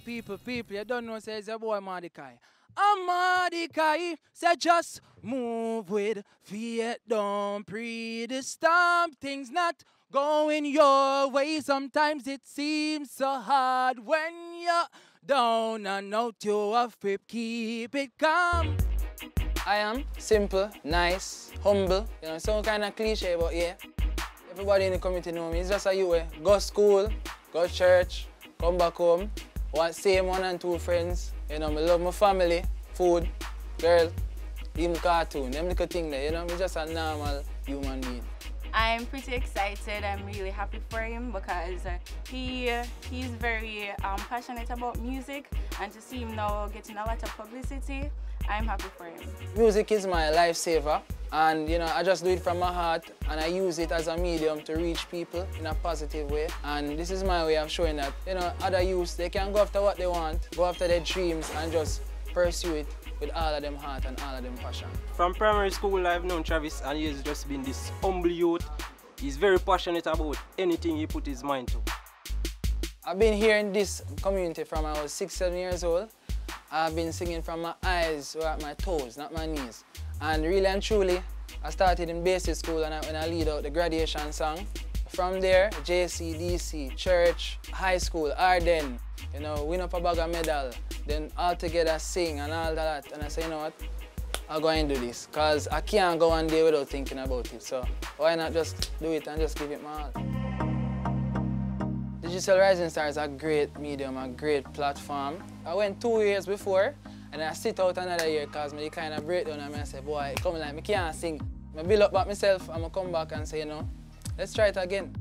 people, you don't know, say it's a boy Mordeki. I'm Mordeki, say just move with fear, don't pre-stomp. Things not going your way. Sometimes it seems so hard when you're down and out. You have to keep it calm. I am simple, nice, humble. You know, some kind of cliche, but yeah. Everybody in the community know me. It's just a you way. Go school, go church, come back home. Want same 1 and 2 friends. You know, I love my family, food, girl, even cartoon. Them little thing there, you know, I'm just a normal human being. I'm pretty excited. I'm really happy for him because he's very passionate about music, and to see him now getting a lot of publicity, I'm happy for him. Music is my lifesaver, and you know, I just do it from my heart, and I use it as a medium to reach people in a positive way. And this is my way of showing that, you know, other youths, they can go after what they want, go after their dreams, and just pursue it with all of them heart and all of them passion. From primary school, I've known Travis, and he's just been this humble youth. He's very passionate about anything he put his mind to. I've been here in this community from I was 6, 7 years old. I've been singing from my eyes or at my toes, not my knees. And really and truly, I started in basic school and when I lead out the graduation song. From there, JC, DC, church, high school, Arden, you know, win up a bag of medal. Then all together sing and all that. And I say, you know what, I'll go and do this. Because I can't go one day without thinking about it. So why not just do it and just give it my all. Digicel Rising Star is a great medium, a great platform. I went 2 years before and I sit out another year because I kind of break down and I say, boy, come like, I can't sing. I build up back myself and I come back and say, you know, let's try it again.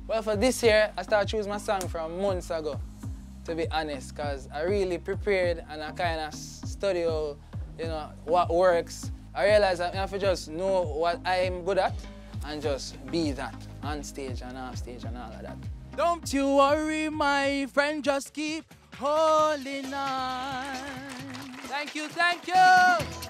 Well, for this year, I started choosing my song from months ago, to be honest, because I really prepared and I kind of study how, you know, what works. I realized I have to just know what I'm good at and just be that on stage and off stage and all of that. Don't you worry, my friend, just keep holding on. Thank you, thank you.